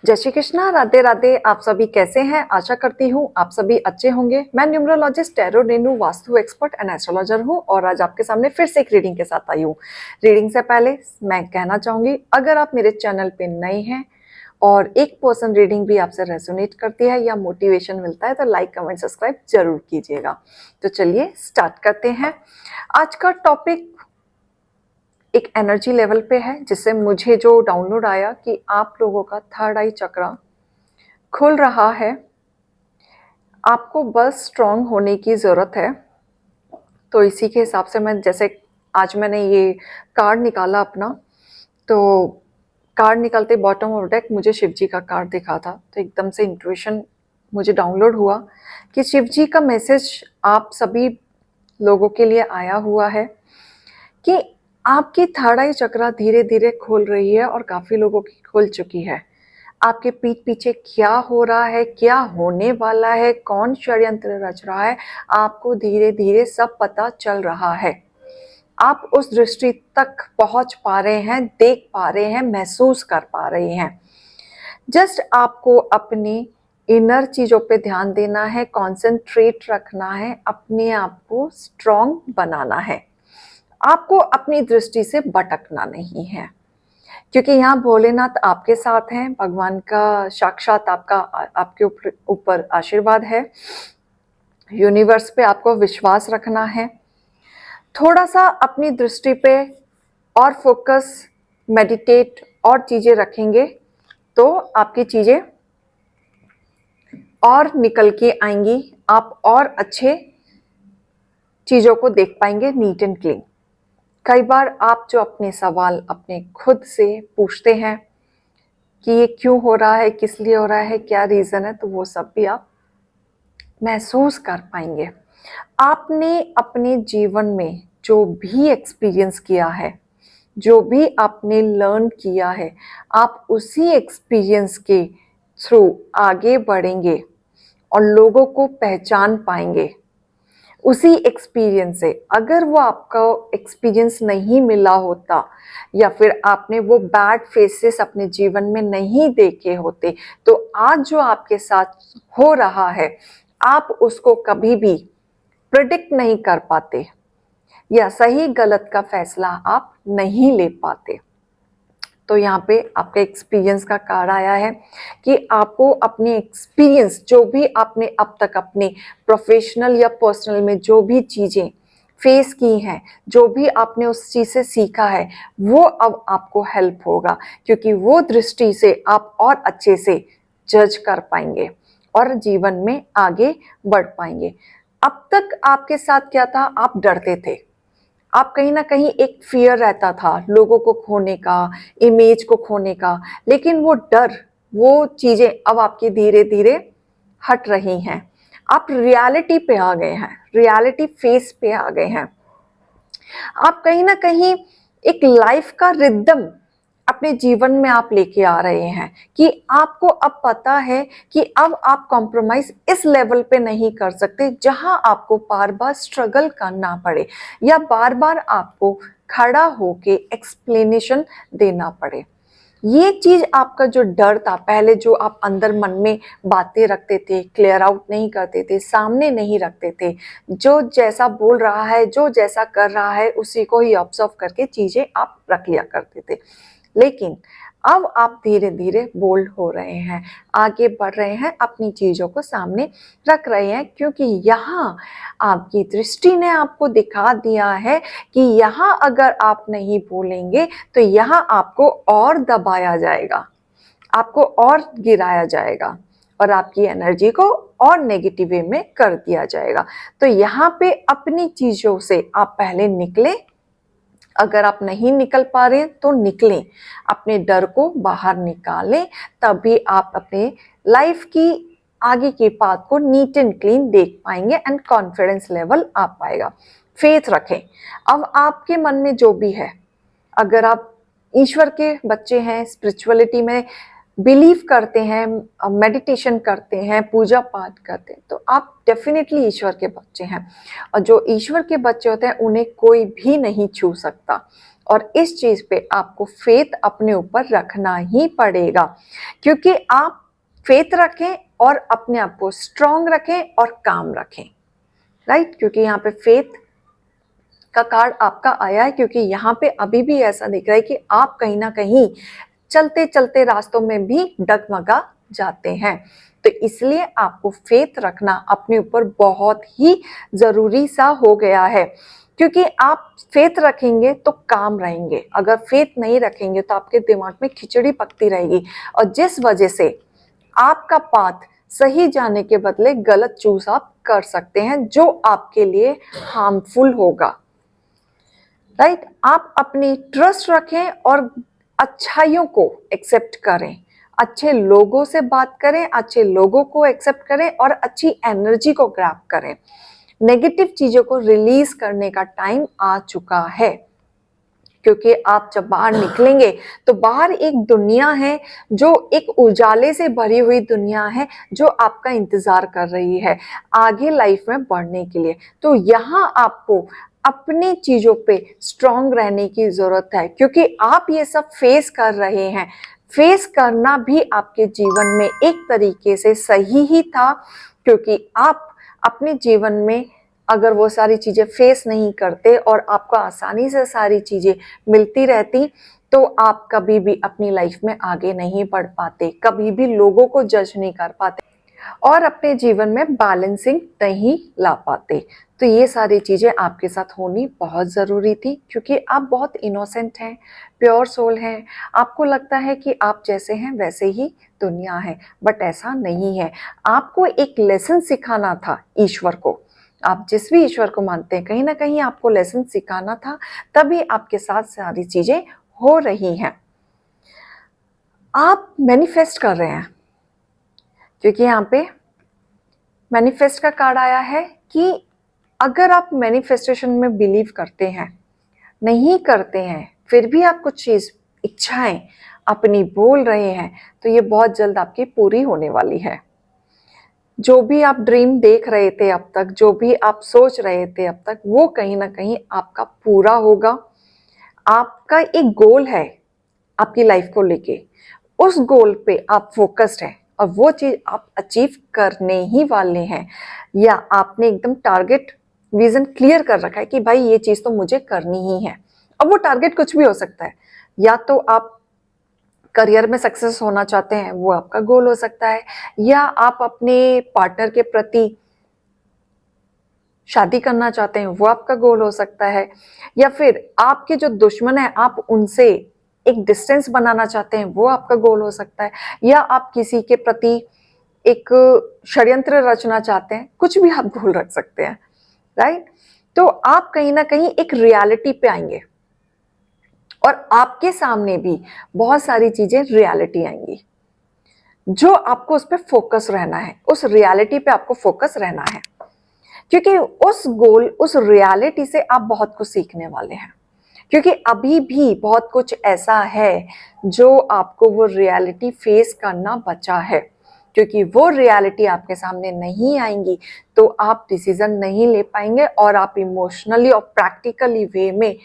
जय श्री कृष्णा, राधे राधे। आप सभी कैसे हैं? आशा करती हूँ आप सभी अच्छे होंगे। मैं numerologist, tarot, Renu, vastu expert and astrologer हूँ और आज आपके सामने फिर से एक रीडिंग के साथ आई हूँ। रीडिंग से पहले मैं कहना चाहूंगी, अगर आप मेरे चैनल पे नए हैं और एक पर्सन रीडिंग भी आपसे रेजोनेट करती है या मोटिवेशन मिलता है तो लाइक, कमेंट, सब्सक्राइब जरूर कीजिएगा। तो चलिए स्टार्ट करते हैं। आज का टॉपिक एक एनर्जी लेवल पे है, जिससे मुझे जो डाउनलोड आया कि आप लोगों का थर्ड आई चक्रा खुल रहा है। आपको बस स्ट्रांग होने की ज़रूरत है। तो इसी के हिसाब से मैं, जैसे आज मैंने ये कार्ड निकाला अपना, तो कार्ड निकलते बॉटम ऑफ डेक मुझे शिव जी का कार्ड दिखा था। तो एकदम से इंट्यूशन मुझे डाउनलोड हुआ कि शिव जी का मैसेज आप सभी लोगों के लिए आया हुआ है कि आपकी थर्ड आई चक्रा धीरे धीरे खुल रही है और काफ़ी लोगों की खुल चुकी है। आपके पीठ पीछे क्या हो रहा है, क्या होने वाला है, कौन षड्यंत्र रच रहा है, आपको धीरे धीरे सब पता चल रहा है। आप उस दृष्टि तक पहुंच पा रहे हैं, देख पा रहे हैं, महसूस कर पा रहे हैं। जस्ट आपको अपने इनर चीजों पे ध्यान देना है, कॉन्सेंट्रेट रखना है, अपने आप को स्ट्रॉन्ग बनाना है। आपको अपनी दृष्टि से भटकना नहीं है, क्योंकि यहाँ भोलेनाथ आपके साथ हैं। भगवान का साक्षात आपके ऊपर आशीर्वाद है। यूनिवर्स पे आपको विश्वास रखना है। थोड़ा सा अपनी दृष्टि पे और फोकस, मेडिटेट और चीजें रखेंगे तो आपकी चीजें और निकल के आएंगी। आप और अच्छे चीजों को देख पाएंगे, नीट एंड क्लीन। कई बार आप जो अपने सवाल अपने खुद से पूछते हैं कि ये क्यों हो रहा है, किस लिए हो रहा है, क्या रीज़न है, तो वो सब भी आप महसूस कर पाएंगे। आपने अपने जीवन में जो भी एक्सपीरियंस किया है, जो भी आपने लर्न किया है, आप उसी एक्सपीरियंस के थ्रू आगे बढ़ेंगे और लोगों को पहचान पाएंगे उसी एक्सपीरियंस से। अगर वो आपका एक्सपीरियंस नहीं मिला होता या फिर आपने वो बैड फेसेस अपने जीवन में नहीं देखे होते, तो आज जो आपके साथ हो रहा है आप उसको कभी भी प्रिडिक्ट नहीं कर पाते या सही गलत का फैसला आप नहीं ले पाते। तो यहाँ पे आपका एक्सपीरियंस का कार्ड आया है कि आपको अपने एक्सपीरियंस, जो भी आपने अब तक अपने प्रोफेशनल या पर्सनल में जो भी चीज़ें फेस की हैं, जो भी आपने उस चीज़ से सीखा है, वो अब आपको हेल्प होगा, क्योंकि वो दृष्टि से आप और अच्छे से जज कर पाएंगे और जीवन में आगे बढ़ पाएंगे। अब तक आपके साथ क्या था? आप डरते थे। आप कहीं ना कहीं एक फियर रहता था लोगों को खोने का, इमेज को खोने का, लेकिन वो डर, वो चीजें अब आपकी धीरे धीरे हट रही हैं। आप रियलिटी पे आ गए हैं, रियलिटी फेस पे आ गए हैं। आप कहीं ना कहीं एक लाइफ का रिदम अपने जीवन में आप लेके आ रहे हैं कि आपको अब पता है कि अब आप कॉम्प्रोमाइज इस लेवल पे नहीं कर सकते जहां आपको बार बार स्ट्रगल करना पड़े या बार बार आपको खड़ा होके एक्सप्लेनेशन देना पड़े। ये चीज आपका जो डर था पहले, जो आप अंदर मन में बातें रखते थे, क्लियर आउट नहीं करते थे, सामने नहीं रखते थे, जो जैसा बोल रहा है, जो जैसा कर रहा है उसी को ही ऑब्जर्व करके चीजें आप रख लिया करते थे, लेकिन अब आप धीरे धीरे बोल्ड हो रहे हैं, आगे बढ़ रहे हैं, अपनी चीजों को सामने रख रहे हैं, क्योंकि यहाँ आपकी दृष्टि ने आपको दिखा दिया है कि यहाँ अगर आप नहीं बोलेंगे तो यहाँ आपको और दबाया जाएगा, आपको और गिराया जाएगा और आपकी एनर्जी को और नेगेटिव वे में कर दिया जाएगा। तो यहाँ पे अपनी चीजों से आप पहले निकले। अगर आप नहीं निकल पा रहे तो निकलें, अपने डर को बाहर निकालें, तभी आप अपने लाइफ की आगे के पाथ को नीट एंड क्लीन देख पाएंगे एंड कॉन्फिडेंस लेवल आ पाएगा। फेथ रखें। अब आपके मन में जो भी है, अगर आप ईश्वर के बच्चे हैं, स्पिरिचुअलिटी में बिलीव करते हैं, मेडिटेशन करते हैं, पूजा पाठ करते हैं, तो आप डेफिनेटली ईश्वर के बच्चे हैं। और जो ईश्वर के बच्चे होते हैं उन्हें कोई भी नहीं छू सकता। और इस चीज पे आपको फेथ अपने ऊपर रखना ही पड़ेगा, क्योंकि आप फेथ रखें और अपने आप को स्ट्रांग रखें और काम रखें, राइट। क्योंकि यहाँ पे फेथ का कार्ड आपका आया है, क्योंकि यहाँ पे अभी भी ऐसा दिख रहा है कि आप कहीं ना कहीं चलते चलते रास्तों में भी डगमगा जाते हैं। तो इसलिए आपको फेथ रखना अपने ऊपर बहुत ही जरूरी सा हो गया है, क्योंकि आप फेथ रखेंगे तो काम रहेंगे, अगर फेथ नहीं रखेंगे तो आपके दिमाग में खिचड़ी पकती रहेगी, और जिस वजह से आपका पाथ सही जाने के बदले गलत चूज आप कर सकते हैं, जो आपके लिए हार्मफुल होगा, राइट। आप अपनी ट्रस्ट रखें और अच्छाइयों को एक्सेप्ट करें, अच्छे लोगों से बात करें, अच्छे लोगों को एक्सेप्ट करें और अच्छी एनर्जी को ग्रैब करें। नेगेटिव चीजों को रिलीज करने का टाइम आ चुका है, क्योंकि आप जब बाहर निकलेंगे तो बाहर एक दुनिया है, जो एक उजाले से भरी हुई दुनिया है, जो आपका इंतजार कर रही है आगे लाइफ में बढ़ने के लिए। तो यहाँ आपको अपनी चीजों पे स्ट्रांग रहने की जरूरत है, क्योंकि आप ये सब फेस कर रहे हैं। फेस करना भी आपके जीवन में एक तरीके से सही ही था, क्योंकि आप अपने जीवन में अगर वो सारी चीजें फेस नहीं करते और आपको आसानी से सारी चीजें मिलती रहती, तो आप कभी भी अपनी लाइफ में आगे नहीं बढ़ पाते, कभी भी लोगों को जज नहीं कर पाते और अपने जीवन में बैलेंसिंग नहीं ला पाते। तो ये सारी चीजें आपके साथ होनी बहुत जरूरी थी, क्योंकि आप बहुत इनोसेंट हैं, प्योर सोल हैं। आपको लगता है कि आप जैसे हैं वैसे ही दुनिया है, बट ऐसा नहीं है। आपको एक लेसन सिखाना था ईश्वर को, आप जिस भी ईश्वर को मानते हैं, कहीं ना कहीं आपको लेसन सिखाना था, तभी आपके साथ सारी चीजें हो रही हैं। आप मैनिफेस्ट कर रहे हैं, क्योंकि यहाँ पे मैनिफेस्ट का कार्ड आया है कि अगर आप मैनिफेस्टेशन में बिलीव करते हैं, नहीं करते हैं, फिर भी आप कुछ चीज इच्छाएं अपनी बोल रहे हैं, तो ये बहुत जल्द आपकी पूरी होने वाली है। जो भी आप ड्रीम देख रहे थे अब तक, जो भी आप सोच रहे थे अब तक, वो कहीं ना कहीं आपका पूरा होगा। आपका एक गोल है आपकी लाइफ को लेके, उस गोल पे आप फोकस्ड हैं और वो चीज आप अचीव करने ही वाले हैं, या आपने एकदम टारगेट विजन क्लियर कर रखा है कि भाई ये चीज तो मुझे करनी ही है। अब वो टारगेट कुछ भी हो सकता है, या तो आप करियर में सक्सेस होना चाहते हैं, वो आपका गोल हो सकता है, या आप अपने पार्टनर के प्रति शादी करना चाहते हैं, वो आपका गोल हो सकता है, या फिर आपके जो दुश्मन है आप उनसे एक डिस्टेंस बनाना चाहते हैं, वो आपका गोल हो सकता है, या आप किसी के प्रति एक षड्यंत्र रचना चाहते हैं, कुछ भी आप गोल रख सकते हैं, राइट। तो आप कहीं ना कहीं एक रियलिटी पे आएंगे और आपके सामने भी बहुत सारी चीजें रियलिटी आएंगी, जो आपको उस पर फोकस रहना है, उस रियलिटी पे आपको फोकस रहना है, क्योंकि उस गोल, उस रियलिटी से आप बहुत कुछ सीखने वाले हैं। क्योंकि अभी भी बहुत कुछ ऐसा है जो आपको वो रियलिटी फेस करना बचा है, क्योंकि वो रियलिटी आपके सामने नहीं आएंगी तो आप डिसीजन नहीं ले पाएंगे और आप इमोशनली और प्रैक्टिकली वे में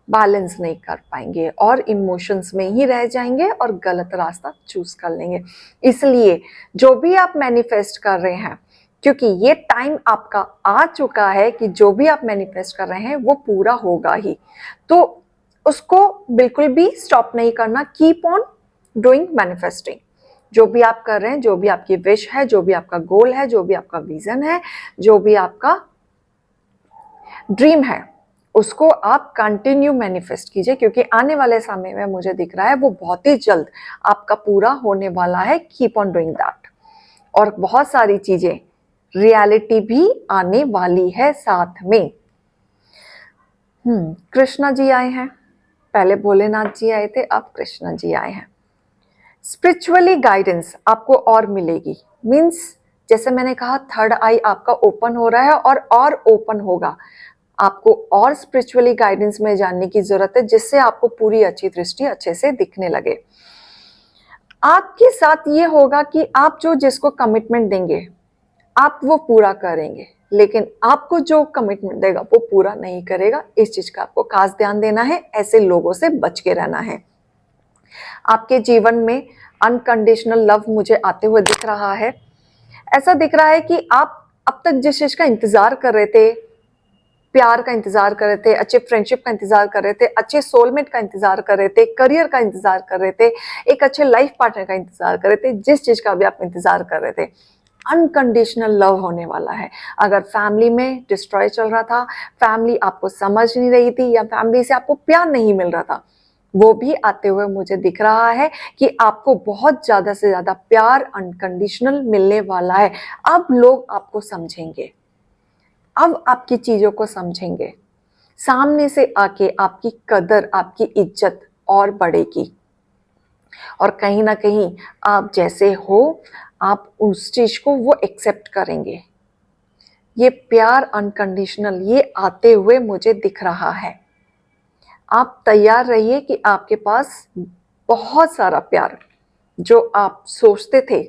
बैलेंस नहीं कर पाएंगे और इमोशंस में ही रह जाएंगे और गलत रास्ता चूज कर लेंगे। इसलिए जो भी आप मैनिफेस्ट कर रहे हैं, क्योंकि ये टाइम आपका आ चुका है कि जो भी आप मैनिफेस्ट कर रहे हैं वो पूरा होगा ही, तो उसको बिल्कुल भी स्टॉप नहीं करना। Keep on doing manifesting. जो भी आप कर रहे हैं, जो भी आपकी विश है, जो भी आपका गोल है, जो भी आपका विजन है, जो भी आपका ड्रीम है, उसको आप कंटिन्यू मैनिफेस्ट कीजिए, क्योंकि आने वाले समय में मुझे दिख रहा है वो बहुत ही जल्द आपका पूरा होने वाला है। Keep on doing that. और बहुत सारी चीजें रियलिटी भी आने वाली है साथ में। कृष्णा जी आए हैं, पहले भोलेनाथ जी आए थे, अब कृष्णा जी आए हैं। स्पिरिचुअली गाइडेंस आपको और मिलेगी, मीन्स जैसे मैंने कहा थर्ड आई आपका ओपन हो रहा है और ओपन होगा। आपको और स्पिरिचुअली गाइडेंस में जानने की जरूरत है, जिससे आपको पूरी अच्छी दृष्टि अच्छे से दिखने लगे। आपके साथ ये होगा कि आप जो जिसको कमिटमेंट देंगे आप वो पूरा करेंगे, लेकिन आपको जो कमिटमेंट देगा वो पूरा नहीं करेगा। इस चीज का आपको खास ध्यान देना है, ऐसे लोगों से बच के रहना है। आपके जीवन में अनकंडीशनल लव मुझे आते हुए दिख रहा है। ऐसा दिख रहा है कि आप अब तक जिस चीज का इंतजार कर रहे थे, प्यार का इंतजार कर रहे थे, अच्छे फ्रेंडशिप का इंतजार कर रहे थे, अच्छे सोलमेट का इंतजार कर रहे थे, करियर का इंतजार कर रहे थे, एक अच्छे लाइफ पार्टनर का इंतजार कर रहे थे, जिस चीज का भी आप इंतजार कर रहे थे, अनकंडीशनल लव होने वाला है। अगर फैमिली में डिस्ट्रॉय चल रहा था, फैमिली आपको समझ नहीं रही थी, या फैमिली से आपको प्यार नहीं मिल रहा था, वो भी आते हुए मुझे दिख रहा है कि आपको बहुत ज्यादा से ज्यादा प्यार अनकंडीशनल मिलने वाला है। अब लोग आपको समझेंगे, अब आपकी चीजों को समझेंगे, सामने से आके आपकी कदर, आपकी इज्जत और बढ़ेगी। और कहीं ना कहीं आप जैसे हो, आप उस चीज को वो एक्सेप्ट करेंगे। ये प्यार अनकंडीशनल ये आते हुए मुझे दिख रहा है। आप तैयार रहिए कि आपके पास बहुत सारा प्यार, जो आप सोचते थे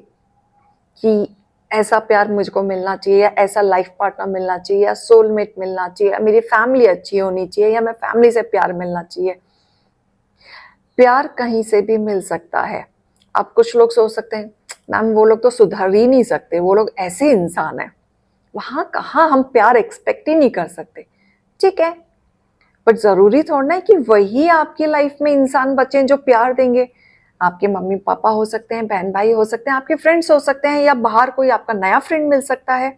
कि ऐसा प्यार मुझको मिलना चाहिए, या ऐसा लाइफ पार्टनर मिलना चाहिए, या सोलमेट मिलना चाहिए, या मेरी फैमिली अच्छी होनी चाहिए, या मैं फैमिली से प्यार मिलना चाहिए। प्यार कहीं से भी मिल सकता है। अब कुछ लोग सोच सकते हैं, मैम वो लोग तो सुधर ही नहीं सकते, वो लोग ऐसे इंसान हैं, वहां कहाँ हम प्यार एक्सपेक्ट ही नहीं कर सकते। ठीक है, बट जरूरी थोड़ा है कि वही आपकी लाइफ में इंसान बचे जो प्यार देंगे। आपके मम्मी पापा हो सकते हैं, बहन भाई हो सकते हैं, आपके फ्रेंड्स हो सकते हैं, या बाहर कोई आपका नया फ्रेंड मिल सकता है,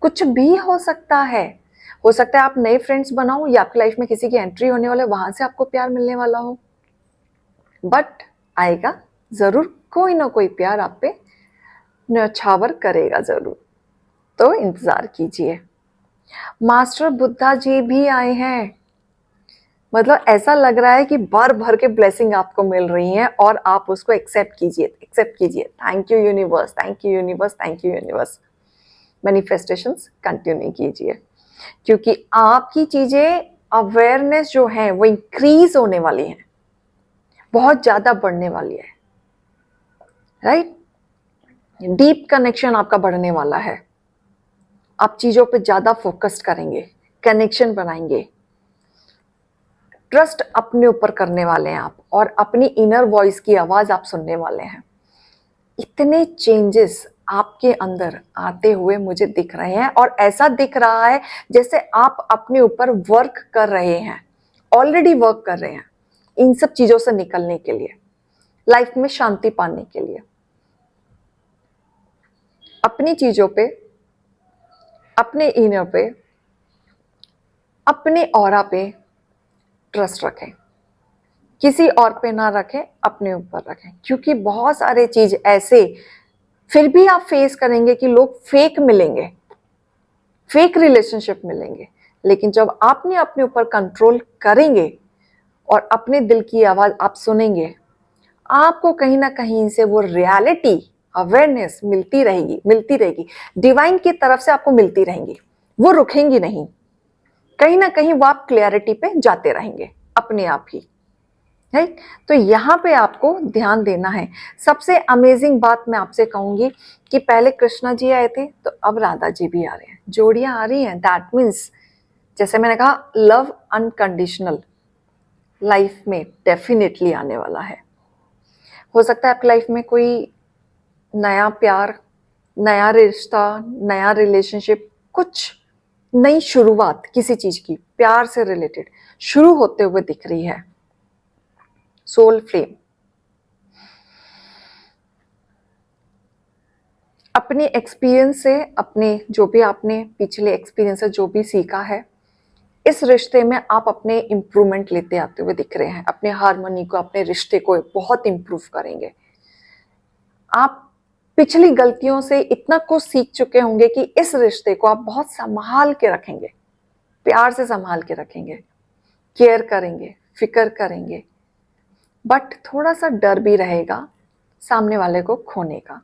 कुछ भी हो सकता है। हो सकता है आप नए फ्रेंड्स बनाओ, या आपकी लाइफ में किसी की एंट्री होने वाले, वहां से आपको प्यार मिलने वाला हो। बट आएगा जरूर, कोई ना कोई प्यार आप पे न्यौछावर करेगा जरूर, तो इंतजार कीजिए। मास्टर बुद्धा जी भी आए हैं, मतलब ऐसा लग रहा है कि भर भर के ब्लेसिंग आपको मिल रही हैं, और आप उसको एक्सेप्ट कीजिए, एक्सेप्ट कीजिए। Thank you universe, thank you universe, thank you universe. Manifestations continue कीजिए, क्योंकि आपकी चीजें, अवेयरनेस जो है वो इंक्रीज होने वाली है, बहुत ज्यादा बढ़ने वाली है। राइट, डीप कनेक्शन आपका बढ़ने वाला है। आप चीजों पे ज्यादा फोकस करेंगे, कनेक्शन बनाएंगे, ट्रस्ट अपने ऊपर करने वाले हैं आप, और अपनी इनर वॉइस की आवाज आप सुनने वाले हैं। इतने चेंजेस आपके अंदर आते हुए मुझे दिख रहे हैं, और ऐसा दिख रहा है जैसे आप अपने ऊपर वर्क कर रहे हैं, ऑलरेडी वर्क कर रहे हैं इन सब चीजों से निकलने के लिए, लाइफ में शांति पाने के लिए। अपनी चीजों पे, अपने इनर पे, अपने ऑरा पे ट्रस्ट रखें, किसी और पे ना रखें, अपने ऊपर रखें। क्योंकि बहुत सारे चीज ऐसे फिर भी आप फेस करेंगे कि लोग फेक मिलेंगे, फेक रिलेशनशिप मिलेंगे, लेकिन जब आपने अपने ऊपर कंट्रोल करेंगे और अपने दिल की आवाज आप सुनेंगे, आपको कहीं ना कहीं से वो रियलिटी, अवेयरनेस मिलती रहेगी, मिलती रहेगी, डिवाइन की तरफ से आपको मिलती रहेंगी, वो रुकेंगी नहीं। कहीं ना कहीं वो आप क्लैरिटी पे जाते रहेंगे अपने आप ही। राइट, तो यहाँ पे आपको ध्यान देना है। सबसे अमेजिंग बात मैं आपसे कहूंगी कि पहले कृष्णा जी आए थे, तो अब राधा जी भी आ रहे हैं, जोड़ियां आ रही हैं। दैट मीन्स, जैसे मैंने कहा, लव अनकंडीशनल लाइफ में डेफिनेटली आने वाला है। हो सकता है आपकी लाइफ में कोई नया प्यार, नया रिश्ता, नया रिलेशनशिप, कुछ नई शुरुआत किसी चीज की प्यार से रिलेटेड शुरू होते हुए दिख रही है। सोल फ्लेम, अपने एक्सपीरियंस से, अपने जो भी आपने पिछले एक्सपीरियंस से जो भी सीखा है, इस रिश्ते में आप अपने इम्प्रूवमेंट लेते आते हुए दिख रहे हैं। अपने हार्मनी को, अपने रिश्ते को बहुत इम्प्रूव करेंगे। आप पिछली गलतियों से इतना कुछ सीख चुके होंगे कि इस रिश्ते को आप बहुत संभाल के रखेंगे, प्यार से संभाल के रखेंगे, केयर करेंगे, फिक्र करेंगे। बट थोड़ा सा डर भी रहेगा सामने वाले को खोने का।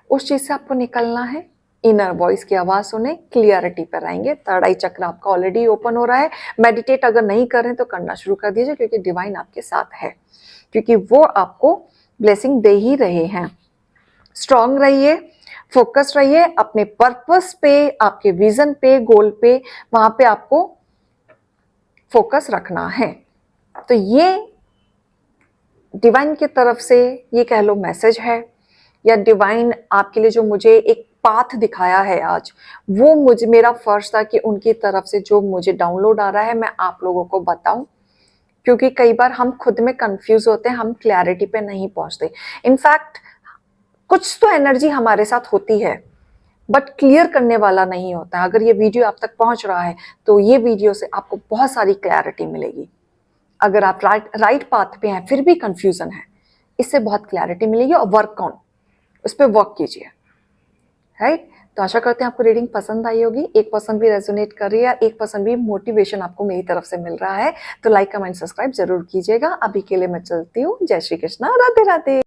उस चीज से आपको निकलना है। इनर वॉइस की आवाज सुने, क्लियरिटी पर आएंगे। थर्ड आई चक्र आपका ऑलरेडी ओपन हो रहा है। मेडिटेट अगर नहीं कर रहे तो करना शुरू कर दीजिए, क्योंकि डिवाइन आपके साथ है, क्योंकि वो आपको ब्लेसिंग दे ही रहे हैं। स्ट्रांग रहिए, फोकस रहिए अपने पर्पस पे, आपके विजन पे, गोल पे, वहां पे आपको फोकस रखना है। तो ये डिवाइन की तरफ से ये कह लो मैसेज है, या डिवाइन आपके लिए जो मुझे एक पाथ दिखाया है आज, वो मुझे, मेरा फर्ज था कि उनकी तरफ से जो मुझे डाउनलोड आ रहा है मैं आप लोगों को बताऊं, क्योंकि कई बार हम खुद में कंफ्यूज होते हैं, हम क्लैरिटी पे नहीं पहुंचते। इनफैक्ट कुछ तो एनर्जी हमारे साथ होती है बट क्लियर करने वाला नहीं होता। अगर ये वीडियो आप तक पहुंच रहा है तो ये वीडियो से आपको बहुत सारी क्लैरिटी मिलेगी। अगर आप राइट पाथ पे हैं फिर भी कंफ्यूजन है, इससे बहुत क्लैरिटी मिलेगी, और वर्क ऑन, उस पर वर्क कीजिए, राइट। तो आशा करते हैं आपको रीडिंग पसंद आई होगी। 1% भी रेजोनेट कर रही है, 1% भी मोटिवेशन आपको मेरी तरफ से मिल रहा है, तो लाइक कमेंट सब्सक्राइब जरूर कीजिएगा। अभी के लिए मैं चलती हूँ। जय श्री कृष्णा, राधे राधे।